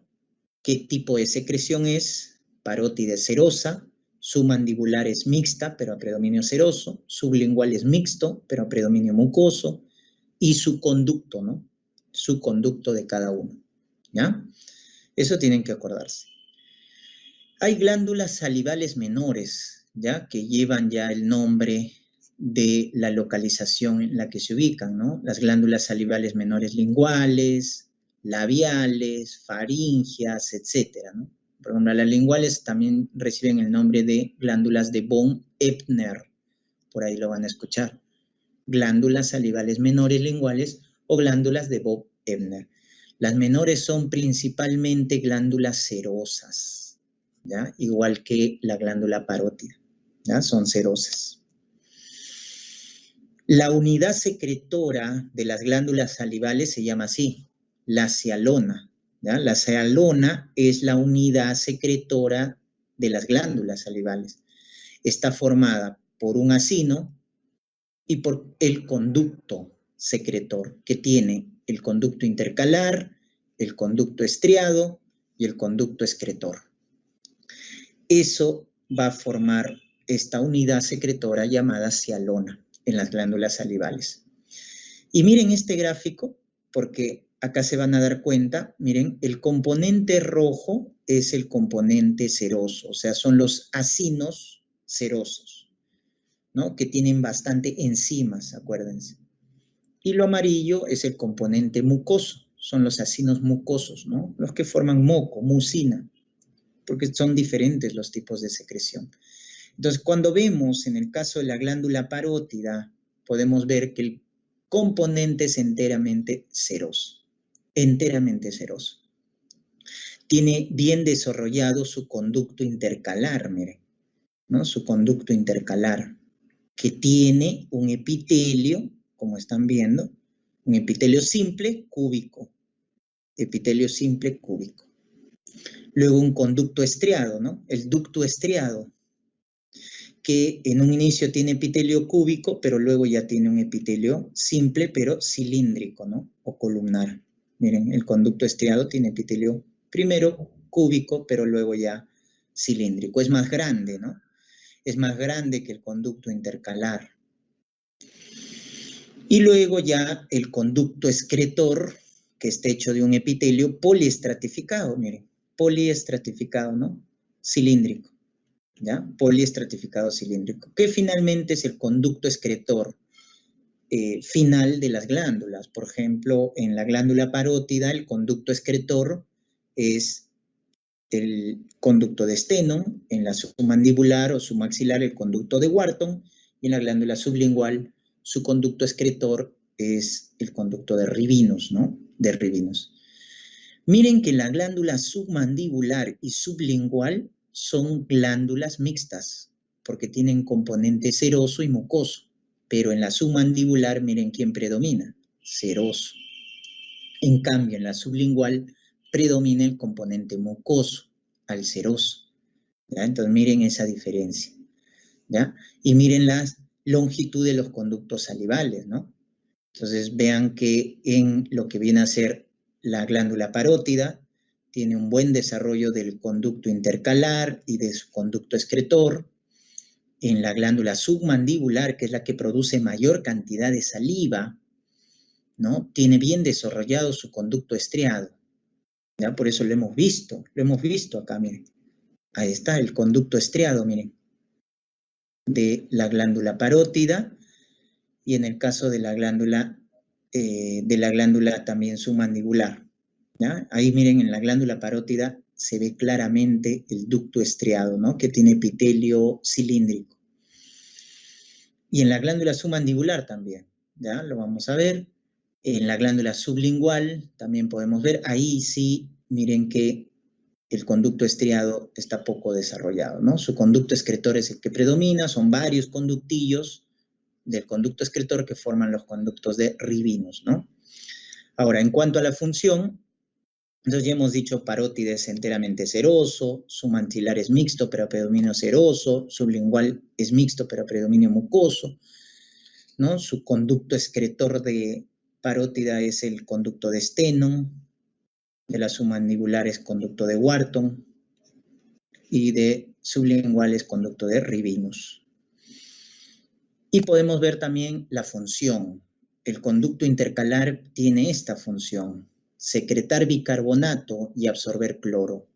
qué tipo de secreción es. Parótida es serosa, submandibular es mixta, pero a predominio seroso, sublingual es mixto, pero a predominio mucoso, y su conducto, ¿no? Su conducto de cada uno, ¿ya? Eso tienen que acordarse. Hay glándulas salivales menores, ¿ya? Que llevan ya el nombre de la localización en la que se ubican, ¿no? Las glándulas salivales menores linguales, labiales, faringias, etcétera, ¿no? Por ejemplo, las linguales también reciben el nombre de glándulas de von Ebner, por ahí lo van a escuchar. Glándulas salivales menores linguales o glándulas de von Ebner. Las menores son principalmente glándulas serosas, ¿ya? Igual que la glándula parótida, ¿ya? Son serosas. La unidad secretora de las glándulas salivales se llama así, la sialona, ¿ya? La sialona es la unidad secretora de las glándulas salivales. Está formada por un acino y por el conducto secretor, que tiene el conducto intercalar, el conducto estriado y el conducto excretor. Eso va a formar esta unidad secretora llamada sialona en las glándulas salivales. Y miren este gráfico, porque acá se van a dar cuenta, miren, el componente rojo es el componente seroso, o sea, son los acinos serosos, ¿no? Que tienen bastante enzimas, acuérdense. Y lo amarillo es el componente mucoso, son los acinos mucosos, ¿no? Los que forman moco, mucina, porque son diferentes los tipos de secreción. Entonces, cuando vemos en el caso de la glándula parótida, podemos ver que el componente es enteramente seroso, enteramente seroso. Tiene bien desarrollado su conducto intercalar, miren, ¿no? Su conducto intercalar, que tiene un epitelio, como están viendo, un epitelio simple cúbico, epitelio simple cúbico. Luego un conducto estriado, ¿no? El ducto estriado, que en un inicio tiene epitelio cúbico, pero luego ya tiene un epitelio simple, pero cilíndrico, ¿no? O columnar. Miren, el conducto estriado tiene epitelio primero cúbico, pero luego ya cilíndrico. Es más grande, ¿no? Es más grande que el conducto intercalar. Y luego ya el conducto excretor, que está hecho de un epitelio poliestratificado, miren, poliestratificado, ¿no? Cilíndrico. ¿Ya? Poliestratificado cilíndrico, que finalmente es el conducto excretor final de las glándulas. Por ejemplo, en la glándula parótida, el conducto excretor es el conducto de Stenone, en la submandibular o submaxilar el conducto de Wharton, y en la glándula sublingual su conducto excretor es el conducto de Rivinus, ¿no? De Rivinus. Miren que la glándula submandibular y sublingual son glándulas mixtas, porque tienen componente seroso y mucoso. Pero en la submandibular, miren quién predomina, seroso. En cambio, en la sublingual predomina el componente mucoso, al seroso. ¿Ya? Entonces, miren esa diferencia. ¿Ya? Y miren la longitud de los conductos salivales, ¿no? Entonces, vean que en lo que viene a ser la glándula parótida, tiene un buen desarrollo del conducto intercalar y de su conducto excretor. En la glándula submandibular, que es la que produce mayor cantidad de saliva, ¿no? Tiene bien desarrollado su conducto estriado. ¿Ya? Por eso lo hemos visto acá, miren. Ahí está el conducto estriado, miren, de la glándula parótida, y en el caso de la glándula también submandibular. ¿Ya? Ahí miren, en la glándula parótida se ve claramente el ducto estriado, ¿no? Que tiene epitelio cilíndrico. Y en la glándula submandibular también, ¿ya? Lo vamos a ver. En la glándula sublingual también podemos ver, ahí sí, miren que el conducto estriado está poco desarrollado, ¿no? Su conducto excretor es el que predomina, son varios conductillos del conducto excretor que forman los conductos de Rivinus, ¿no? Ahora, en cuanto a la función, entonces ya hemos dicho parótida es enteramente seroso, submaxilar es mixto pero a predominio seroso, sublingual es mixto pero a predominio mucoso, ¿no? Su conducto excretor de parótida es el conducto de Stenone, de la submandibular es conducto de Wharton y de sublingual es conducto de Rivinus. Y podemos ver también la función. El conducto intercalar tiene esta función: secretar bicarbonato y absorber cloro.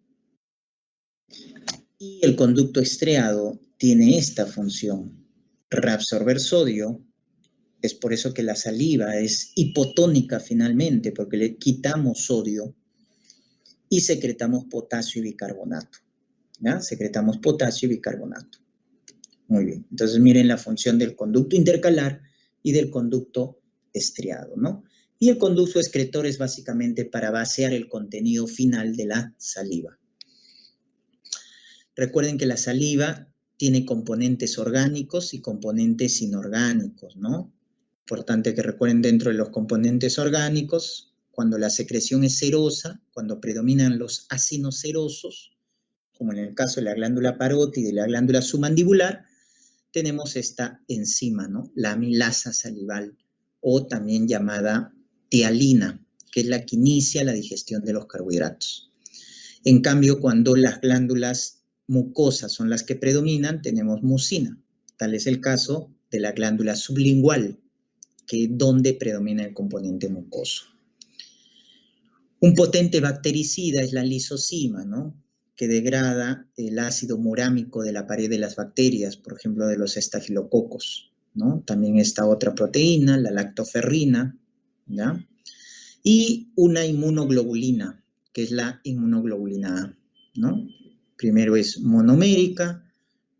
Y el conducto estriado tiene esta función: reabsorber sodio. Es por eso que la saliva es hipotónica finalmente, porque le quitamos sodio y secretamos potasio y bicarbonato. ¿Ya? Secretamos potasio y bicarbonato. Muy bien. Entonces miren la función del conducto intercalar y del conducto estriado, ¿no? Y el conducto excretor es básicamente para vaciar el contenido final de la saliva. Recuerden que la saliva tiene componentes orgánicos y componentes inorgánicos, ¿no? Importante que recuerden dentro de los componentes orgánicos, cuando la secreción es serosa, cuando predominan los ácidos serosos, como en el caso de la glándula parótida y la glándula submandibular, tenemos esta enzima, ¿no? La amilasa salival, o también llamada tialina, que es la que inicia la digestión de los carbohidratos. En cambio, cuando las glándulas mucosas son las que predominan, tenemos mucina. Tal es el caso de la glándula sublingual, que es donde predomina el componente mucoso. Un potente bactericida es la lisozima, ¿no? Que degrada el ácido murámico de la pared de las bacterias, por ejemplo, de los estafilococos, ¿no? También esta otra proteína, la lactoferrina, ¿ya? Y una inmunoglobulina, que es la inmunoglobulina A, ¿no? Primero es monomérica,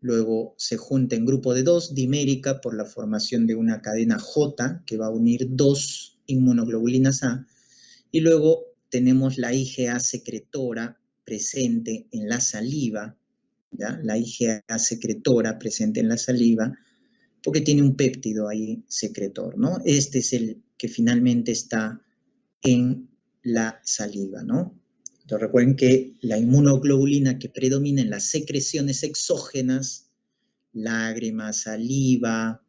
luego se junta en grupo de dos, dimérica, por la formación de una cadena J que va a unir dos inmunoglobulinas A, y luego tenemos la IgA secretora presente en la saliva, ¿ya? La IgA secretora presente en la saliva, porque tiene un péptido ahí secretor, ¿no? Este es el que finalmente está en la saliva, ¿no? Entonces recuerden que la inmunoglobulina que predomina en las secreciones exógenas, lágrimas, saliva,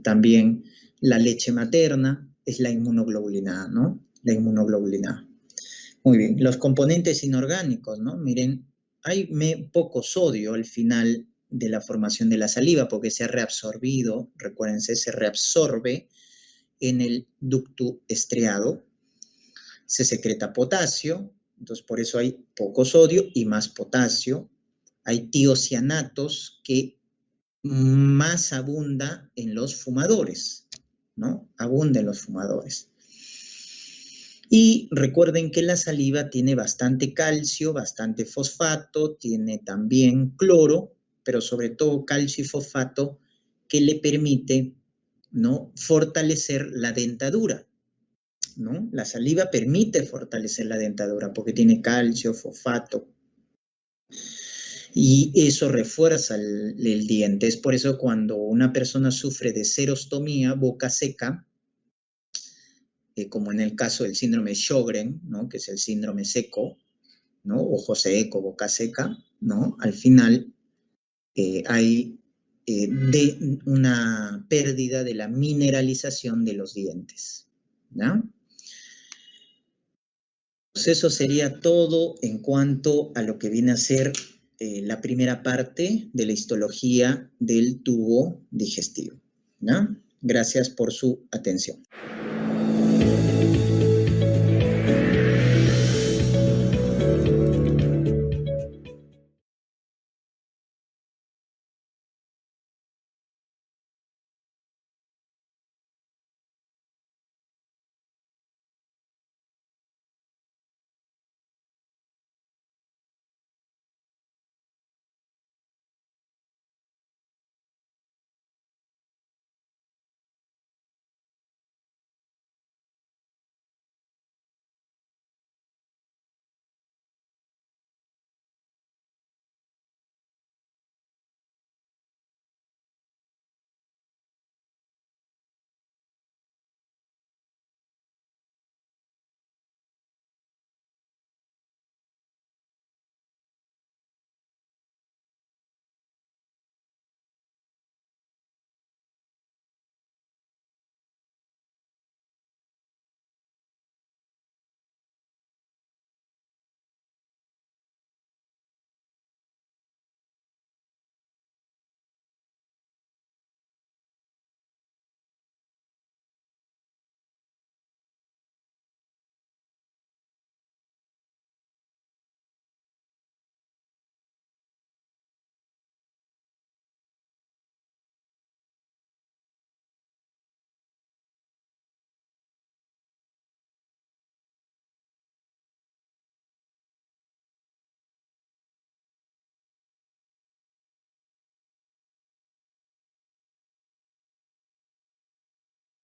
también la leche materna, es la inmunoglobulina A, ¿no? La inmunoglobulina A. Muy bien, los componentes inorgánicos, ¿no? Miren, hay poco sodio al final de la formación de la saliva porque se ha reabsorbido, recuérdense, se reabsorbe en el ducto estriado, se secreta potasio, entonces por eso hay poco sodio y más potasio. Hay tiocianatos que más abunda en los fumadores, ¿no? Abunda en los fumadores. Y recuerden que la saliva tiene bastante calcio, bastante fosfato, tiene también cloro, pero sobre todo calcio y fosfato que le permite, ¿no?, fortalecer la dentadura, ¿no? La saliva permite fortalecer la dentadura porque tiene calcio, fosfato, y eso refuerza el diente. Es por eso cuando una persona sufre de xerostomía, boca seca, como en el caso del síndrome de Sjögren, ¿no?, que es el síndrome seco, ¿no?, ojo seco, boca seca, ¿no?, al final hay una pérdida de la mineralización de los dientes, ¿no? Pues eso sería todo en cuanto a lo que viene a ser la primera parte de la histología del tubo digestivo, ¿no? Gracias por su atención.